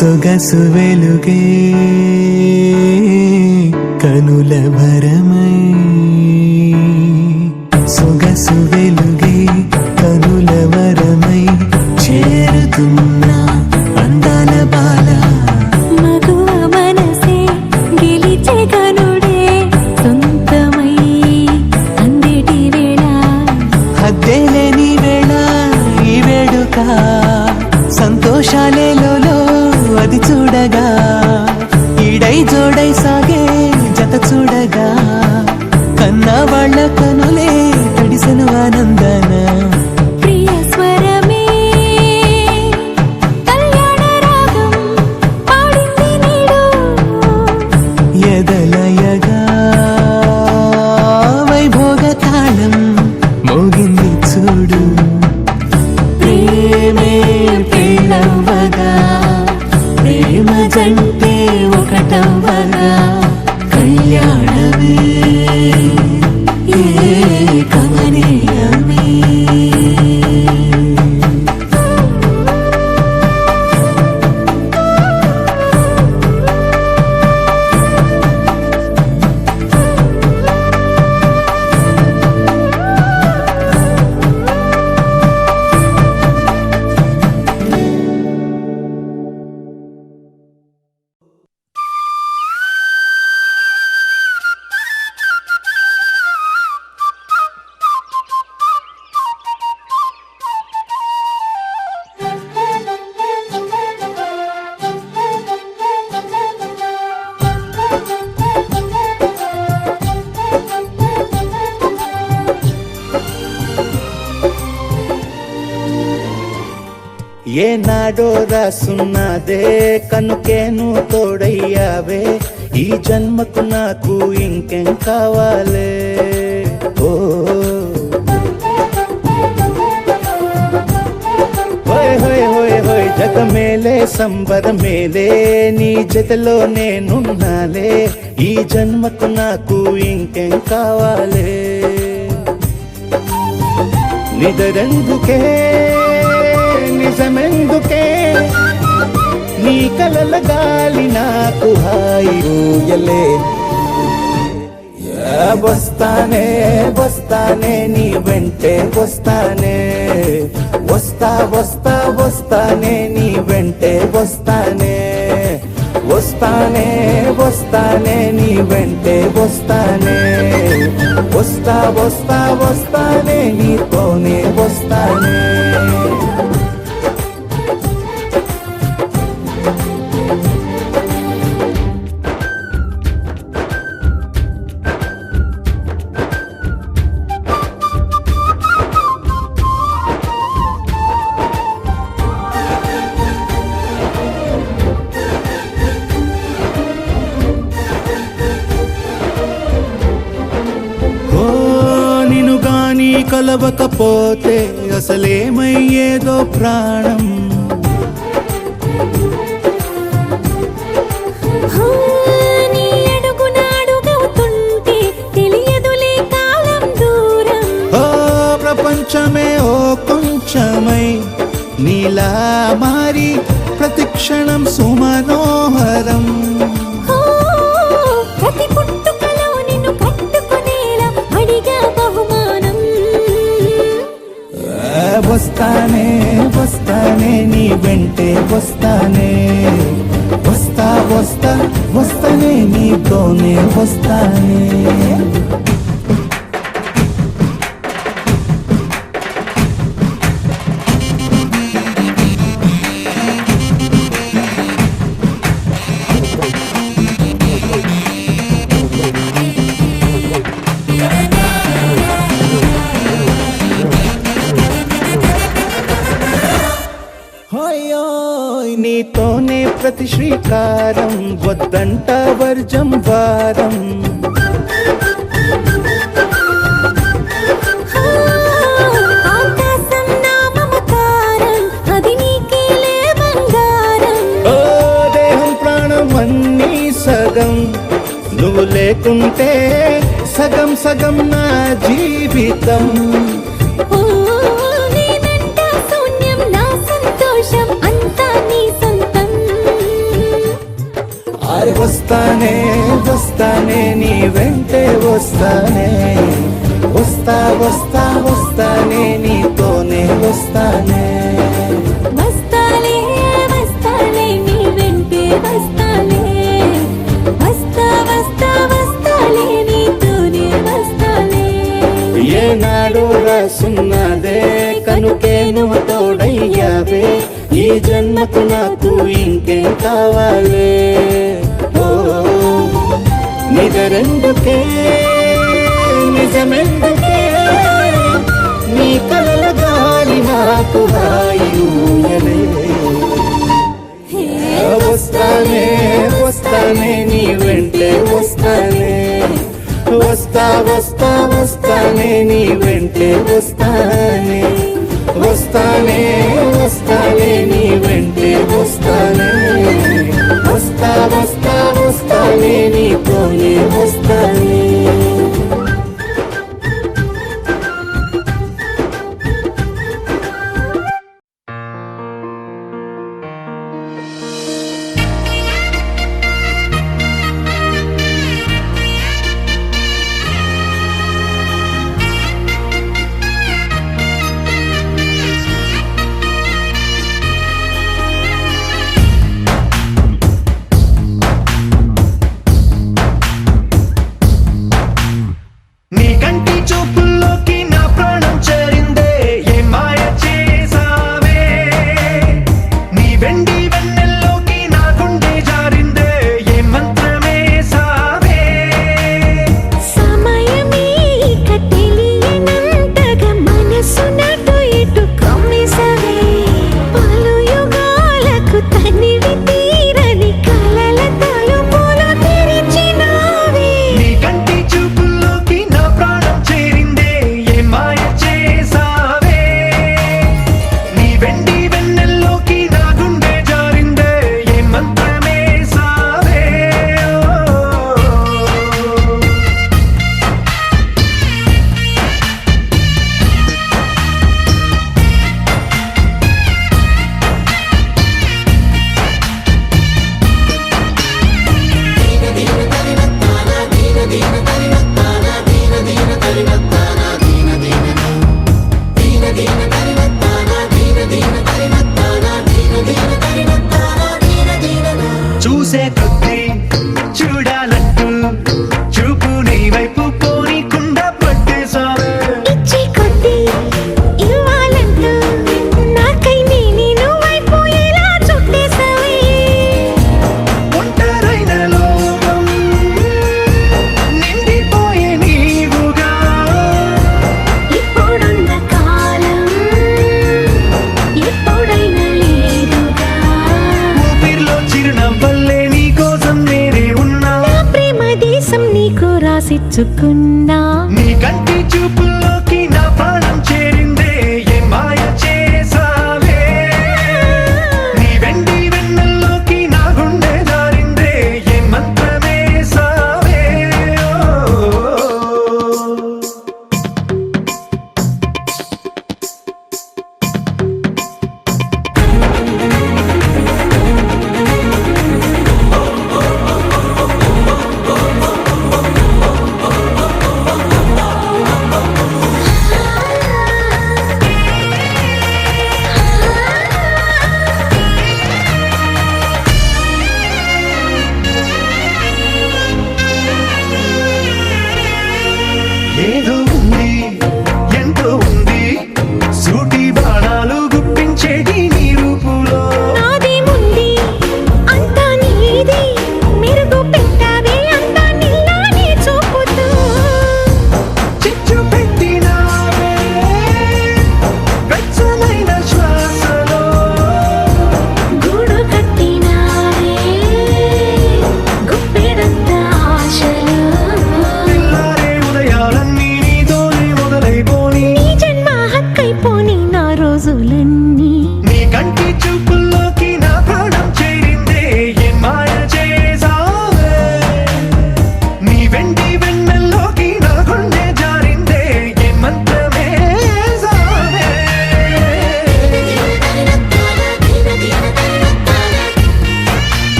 సొగసు వెలుగే కనుల భరమై సొగసు వెలుగే కనుల వరమై చేరుతున్న అందాల బాల మగువ మనసే గెలిచే కనుడే సొంతమై అందేటి వేళ హద్దేలేని వేళ ఈ వేడుక సంతోషాలేలో అది చూడగా ఈడై జోడై సాగే జత చూడగా కన్నా వాళ్ళ కనులే తడిసెను ఆనందన ప్రియ స్వరమే కళ్యాణ రాగం పాడింది నీడు ఎదలయగా వైభోగ తాళం మోగింది చూడు ప్రేమే పెళ్ళవ్వగా ప్రేమ జంటే ఒకటవ్వగా కళ్యాణమే కమనీయమే ఏనాడో రాసున్నదే కనుకేను తోడయ్యావే ఈ జన్మకు నాకు ఇంకేం కావాలే ఓ హోయ్ హోయ్ హోయ్ హోయ్ జగ మేలే సంబర మేలే నీ జతలో నేనున్నాలే ఈ జన్మకు నాకు ఇంకేం కావాలే నిదరెందుకే నిజమెందుకే నీ కలల గాలి నాకు హాయి ఊయలే వస్తానే వస్తానే నీ వెంటే వస్తానే వస్తా వస్తా వస్తానే నీ వెంటే వస్తానే వస్తానే వస్తానే నీ వెంటే వస్తానే వస్తా వస్తా వస్తానే నీతోనే వస్తానే కలవకపోతే అసలేమయ్యేదో ప్రాణం నీ అడుగునాడుగవుతుంటే తెలియదులే కాలం దూరం ఓ ప్రపంచమే ఓ కొంచెమై నీలా మారి ప్రతిక్షణం సుమనోహరం ప్రతి పుట్టుకలో నిన్ను కట్టుకునేలా అడిగా బహుమానం వస్తానే వస్తానే నీ వెంటే వస్తానే వస్తా వస్తా వస్తానే నీతోనే వస్తానే నీతోనే ప్రతి శ్రీకారం వద్దంట వర్జం వారం ఆకాశం నా మమకారం అది నీకేలే బంగారం ఓ దేహం ప్రాణం అన్నీ సగం నువ్వు లేకుంటే సగం సగం నా జీవితం వస్తానే వస్తా వస్తా వస్తానే నీతోనే వస్తానే వస్తాలే వస్తాలే నీ వెంటే వస్తాలే వస్తా వస్తా వస్తాలే నీతోనే వస్తాలే ఏనాడు రాసున్నదే కనుకే నువ్వు తోడయ్యావే ఈ జన్మకు నాకు ఇంకేం కావాలే ఓ నిజరెందుకే నిజమెందుకే నీ కలల గాలి నాకు హాయిలే వస్తానే వస్తానే నీ వెంటే వస్తానే వస్తా వస్తా వస్తానే నీ వెంటే వస్తానే వస్తానే వస్తానే నీ వెంటే వస్తానే వస్తా వస్తా వస్తానే నీతోనే వస్తానే నీ కంటి చూపుల్లోకి నా ప్రాణం చేరిందే ఏ మాయ చేసావే నీ వెండి వెన్నెల్లోకి నా గుండె జారిందే ఏ మంత్రమే సావే సమయమే ఇక తెలియనంతగా మనసు నటు ఇటు కమ్మిసవే పలు యుగాలకు తనివి తీరని కలల తలుపులు తెరిచినావే నీ కంటి చూపుల్లోకి నా ప్రాణం చేరిందే ఏ మాయ చేసావే నీ వెండి వెన్నెల్లోకి నా గుండె జారిందే ఏ మంత్రమే సావే చూసే కొద్దీ చూడాలంటూ చూపు నీ వైపు పోనీకుండా పట్టేశావే ఇచ్చే కొద్దీ ఇవ్వాలంటూ నాకై నేను వైపోయేలా చుట్టేసావే ఒంటరైన లోకం నిండిపోయే నీవుగా ఇప్పుడున్న కాలం ఎప్పుడైనా లేదుగా ఊపిరిలో చిరునవ్వల్లే నీ కోసం నేనే ఉన్నా నా ప్రేమ దేశం నీకు రాసిచ్చుకున్నా నీ కంటి చూపుల్లోకి నా ప్రాణం చేరిందే ఏ మాయ చేసావే నీ వెండి వెన్నెల్లోకి నా గుండె జారిందే ఏ మంత్రమే సావే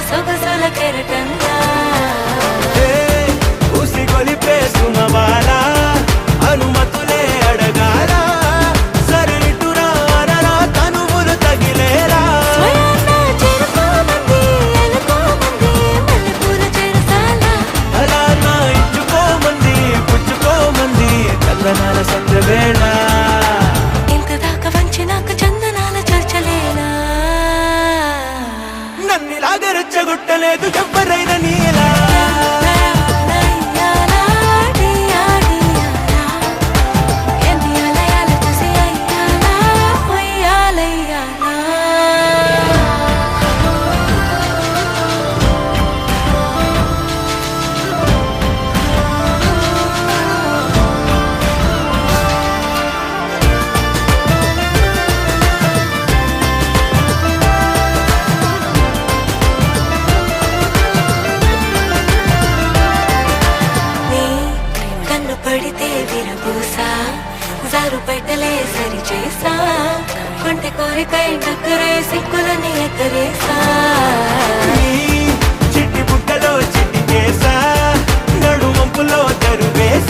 సొగసుల కెరటంగా ఉసి గొలిపే సుమవాల అనుమతులే అడగాల సరిటురా అనరా తనువులు తగిలేరా స్వయాన చేరుకోమంది అనుకోమంది మల్లెపూల చెరసాల అలా నా ఇచ్చుకోమంది పుచ్చుకోమంది చందనాల సంద్రవేళ ఇంత దాకా వంచినాక చందనాల చర్చలేనా నన్నిలాగా రెచ్చగొట్టలేదు ఎవ్వరైనా నీలా కన్ను పడితే విరబూసా జారు పెట్టలే సరి చేసా కొంటె కోరికై నక్కరే సిక్కులని ఎక్కరేసా చిట్టి బుట్టలో చిట్టి కేసా నడుమంపులో తరువేసా